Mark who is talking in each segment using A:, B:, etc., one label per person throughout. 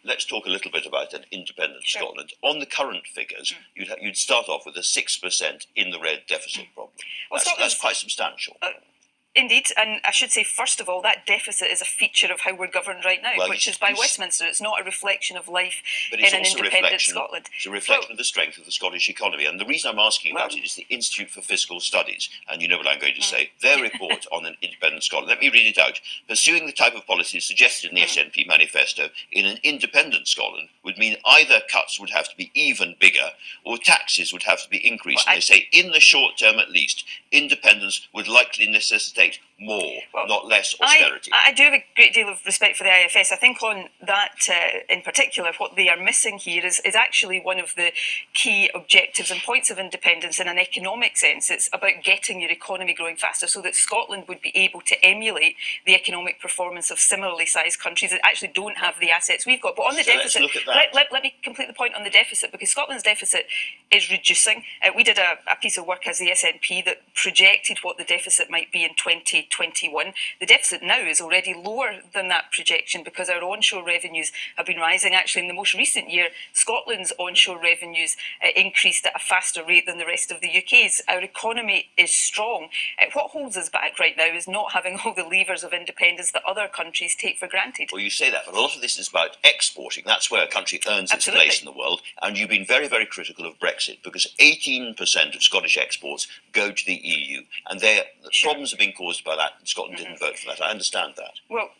A: Let's talk a little bit about an independent Scotland. On the current figures, you'd start off with a 6% in the red deficit problem.
B: Well,
A: that's quite substantial.
B: Indeed, and I should say, first of all, that deficit is a feature of how we're governed right now, which is by Westminster. It's not a reflection of life in an independent Scotland.
A: It's a reflection of the strength of the Scottish economy. And the reason I'm asking about it is the Institute for Fiscal Studies, and you know what I'm going to say, their report on an independent Scotland. Let me read it out. Pursuing the type of policies suggested in the SNP manifesto in an independent Scotland would mean either cuts would have to be even bigger or taxes would have to be increased. And they say, in the short term at least, independence would likely necessitate more, not less austerity.
B: I do have a great deal of respect for the IFS. I think on that in particular, what they are missing here is actually one of the key objectives and points of independence in an economic sense. It's about getting your economy growing faster so that Scotland would be able to emulate the economic performance of similarly sized countries that actually don't have the assets we've got. But on the deficit, let me complete the point on the deficit, because Scotland's deficit is reducing. We did a piece of work as the SNP that projected what the deficit might be in 2021. The deficit now is already lower than that projection because our onshore revenues have been rising. Actually, in the most recent year, Scotland's onshore revenues increased at a faster rate than the rest of the UK's. Our economy is strong. What holds us back right now is not having all the levers of independence that other countries take for granted.
A: Well, you say that, but a lot of this is about exporting. That's where a country earns its place in the world. And you've been very, very critical of Brexit because 18% of Scottish exports go to the EU. And the problems have been caused by that. Scotland didn't vote for that. I understand that.
B: Well,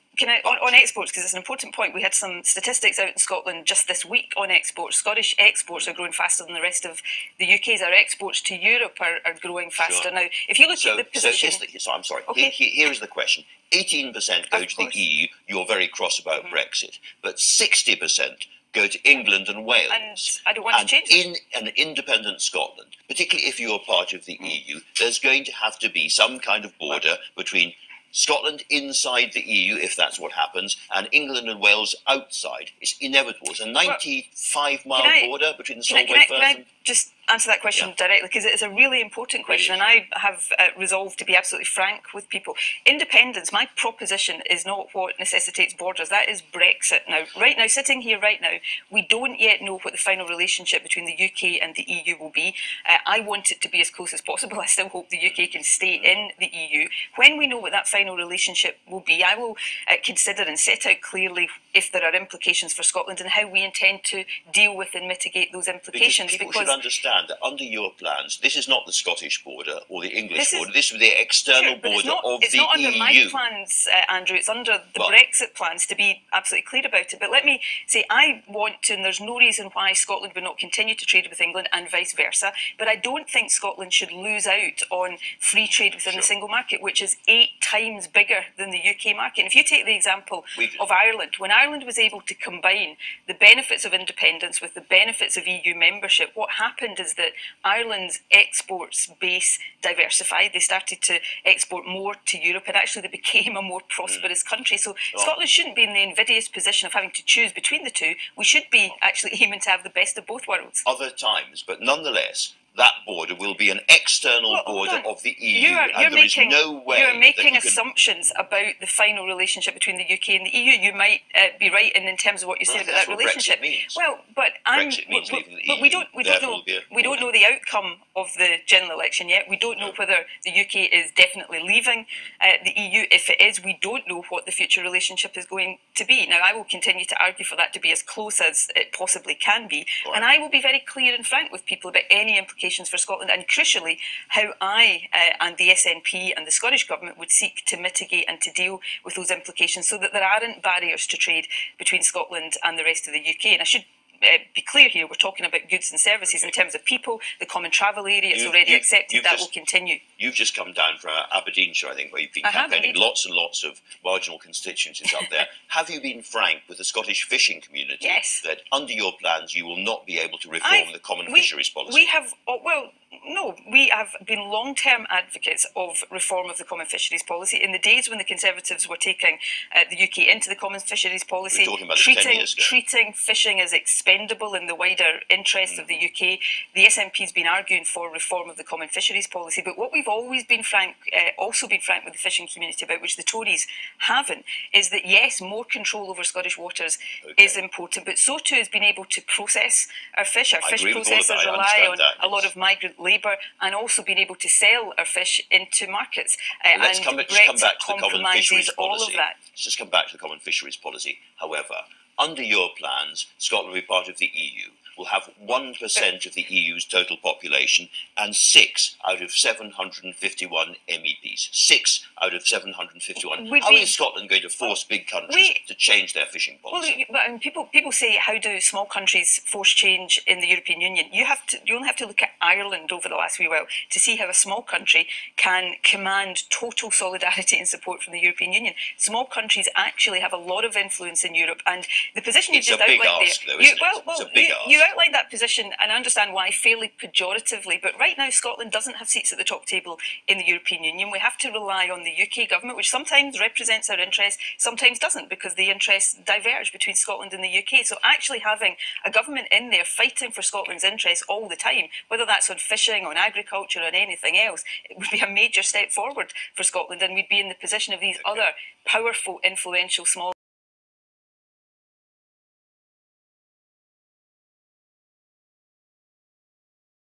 B: on exports, because it's an important point, we had some statistics out in Scotland just this week on exports. Scottish exports are growing faster than the rest of the UK's. Our exports to Europe are growing faster. Now, if you look at the position...
A: I'm sorry. Okay. Here is the question. 18% go to the EU. You're very cross about Brexit. But 60% go to England and Wales.
B: And I don't want to change
A: in an independent Scotland, particularly if you're part of the EU, there's going to have to be some kind of border between Scotland inside the EU, if that's what happens, and England and Wales outside. It's inevitable. It's a 95-mile border between the Solway Firth and...
B: Can I just answer that question directly, because it's a really important question, and I have resolved to be absolutely frank with people. Independence, my proposition, is not what necessitates borders. That is Brexit. Now, right now, sitting here right now, we don't yet know what the final relationship between the UK and the EU will be. I want it to be as close as possible. I still hope the UK can stay in the EU. When we know what that final relationship will be, I will consider and set out clearly if there are implications for Scotland and how we intend to deal with and mitigate those implications.
A: Because people should understand that under your plans, this is not the Scottish border or the English border. This is the external border of the EU.
B: It's not under my plans, Andrew. It's under the Brexit plans, to be absolutely clear about it. But let me say, I want to, and there's no reason why Scotland would not continue to trade with England and vice versa, but I don't think Scotland should lose out on free trade within the single market, which is 8 times bigger than the UK market. And if you take the example of Ireland, when Ireland was able to combine the benefits of independence with the benefits of EU membership, what happened is that Ireland's exports base diversified. They started to export more to Europe, and actually they became a more prosperous country. So Scotland shouldn't be in the invidious position of having to choose between the two. We should be actually aiming to have the best of both worlds.
A: Other times, but nonetheless, that border will be an external border of the EU, and there is no way
B: you're making assumptions about the final relationship between the UK and the EU. You might be right in terms of what you said about that relationship. Well, but we don't know the outcome of the general election yet. We don't know whether the UK is definitely leaving the EU. If it is, we don't know what the future relationship is going to be. Now, I will continue to argue for that to be as close as it possibly can be, and I will be very clear and frank with people about any implications for Scotland, and crucially how I and the SNP and the Scottish Government would seek to mitigate and to deal with those implications so that there aren't barriers to trade between Scotland and the rest of the UK. And I should be clear here, we're talking about goods and services. In terms of people, the common travel area is already accepted. That will continue.
A: You've just come down from Aberdeenshire, I think, where you've been campaigning lots and lots of marginal constituencies up there. Have you been frank with the Scottish fishing community that under your plans you will not be able to reform the common fisheries policy?
B: We have, No, we have been long-term advocates of reform of the Common Fisheries Policy. In the days when the Conservatives were taking the UK into the Common Fisheries Policy, treating fishing as expendable in the wider interest of the UK, the SNP has been arguing for reform of the Common Fisheries Policy. But what we've always been also been frank with the fishing community about, which the Tories haven't, is that yes, more control over Scottish waters is important, but so too is being able to process our fish. Our fish processors rely on a lot of migrant labour, and also being able to sell our fish into markets.
A: Let's come back to the Common Fisheries Policy. Let's just come back to the Common Fisheries Policy. However, under your plans, Scotland will be part of the EU. Will have 1% of the EU's total population and 6 out of 751 MEPs. 6 out of 751. How is Scotland going to force big countries to change their fishing policy?
B: Well, people say, how do small countries force change in the European Union? You only have to look at Ireland over the last wee while to see how a small country can command total solidarity and support from the European Union. Small countries actually have a lot of influence in Europe, and the position you just outlined there. You outlined that position, and I understand why, fairly pejoratively, but right now Scotland doesn't have seats at the top table in the European Union. We have to rely on the UK government, which sometimes represents our interests, sometimes doesn't, because the interests diverge between Scotland and the UK. So actually having a government in there fighting for Scotland's interests all the time, whether that's on fishing, on agriculture, on anything else, it would be a major step forward for Scotland, and we'd be in the position of these other powerful, influential small